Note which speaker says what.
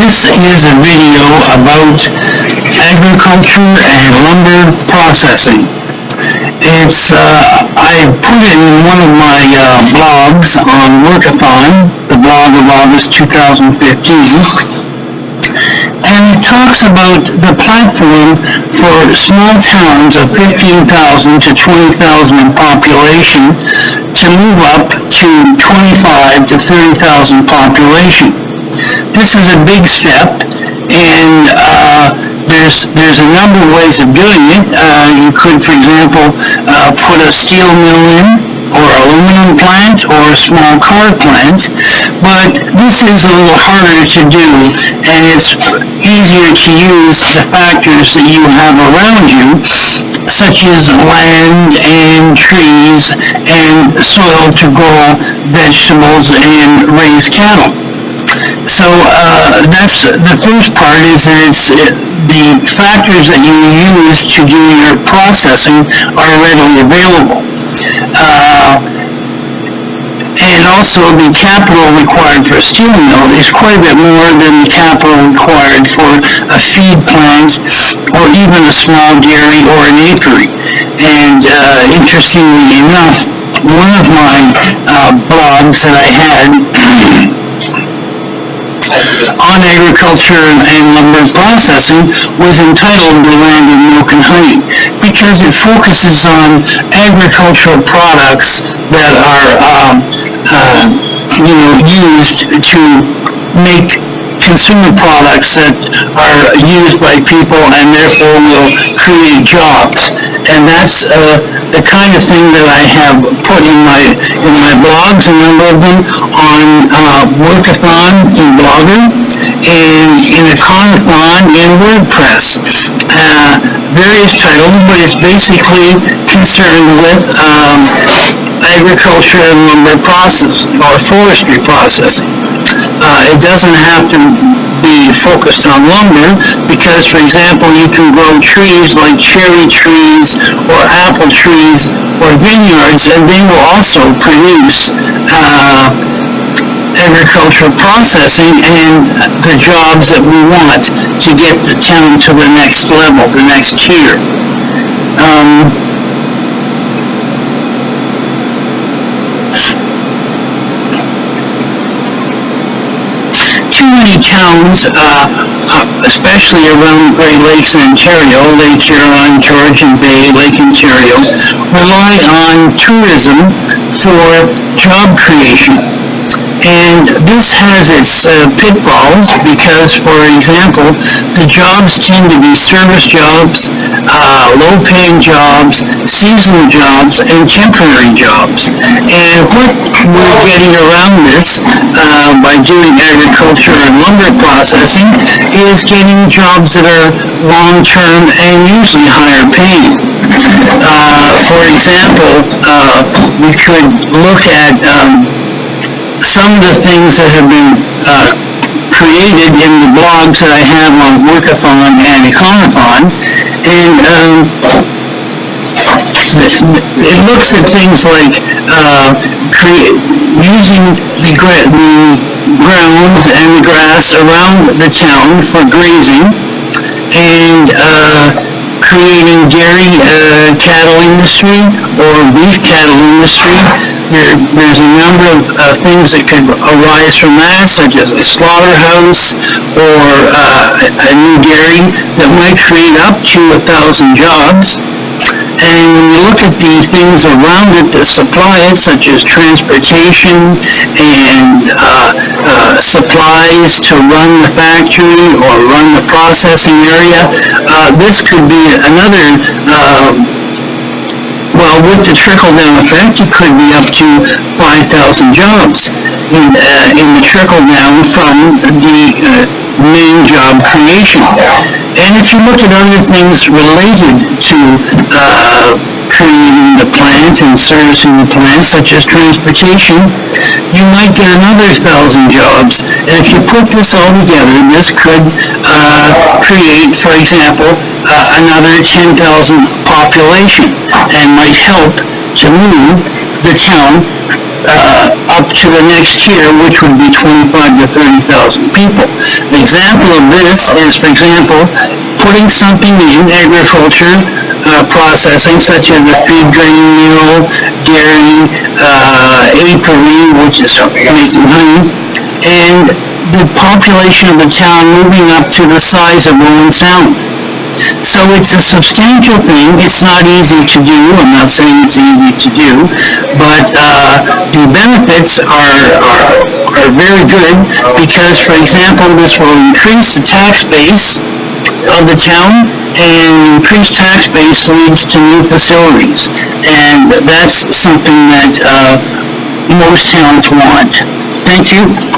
Speaker 1: This is a video about agriculture and lumber processing. I put it in one of my blogs on Workathon, the blog of August 2015, and it talks about the platform for small towns of 15,000 to 20,000 in population to move up to 25 to 30,000 population. This is a big step, and there's a number of ways of doing it. You could, for example, put a steel mill in, or aluminum plant, or a small car plant, but this is a little harder to do, and it's easier to use the factors that you have around you, such as land and trees and soil to grow vegetables and raise cattle. So that's the first part, is that the factors that you use to do your processing are readily available. And also the capital required for a steel mill is quite a bit more than the capital required for a feed plant or even a small dairy or an apiary. And interestingly enough, one of my blogs that I had on agriculture and lumber processing was entitled The Land of Milk and Honey, because it focuses on agricultural products that are used to make consumer products that are used by people and therefore will create jobs. And that's the kind of thing that I have put in my blogs, a number of them, on Workathon in Blogger and in Econothon in WordPress. Various titles, but it's basically concerned with agriculture and lumber processing or forestry processing. It doesn't have to be focused on lumber, because, for example, you can grow trees like cherry trees or apple trees or vineyards, and they will also produce agricultural processing and the jobs that we want to get the town to the next level, the next tier. Too many towns, especially around the Great Lakes in Ontario, Lake Huron, Georgian Bay, Lake Ontario, rely on tourism for job creation. And this has its pitfalls because, for example, the jobs tend to be service jobs, low-paying jobs, seasonal jobs, and temporary jobs. And what we're getting around this by doing agriculture and lumber processing is getting jobs that are long-term and usually higher paying. For example, we could look at some of the things that have been created in the blogs that I have on Workathon and Econothon, and it looks at things like using the grounds and the grass around the town for grazing, and creating dairy cattle industry or beef cattle industry. There's a number of things that could arise from that, such as a slaughterhouse or a new dairy that might create up to 1,000 jobs. And when you look at the things around it that supply it, such as transportation and supplies to run the factory or run the processing area, this could be another with the trickle-down effect, it could be up to 5,000 jobs in the trickle-down from the main job creation. And if you look at other things related to creating the plant and servicing the plant, such as transportation, you might get another 1,000 jobs. And if you put this all together, this could create, for example, another 10,000 population, and might help to move the town up to the next tier, which would be 25 to 30,000 people. An example of this is, for example, putting something in agriculture processing, such as a feed grain mill, dairy, apiary, which is making honey, and the population of the town moving up to the size of Owen Sound. So it's a substantial thing. It's not easy to do. I'm not saying it's easy to do, but the benefits are very good because, for example, this will increase the tax base of the town, and increased tax base leads to new facilities, and that's something that most towns want. Thank you.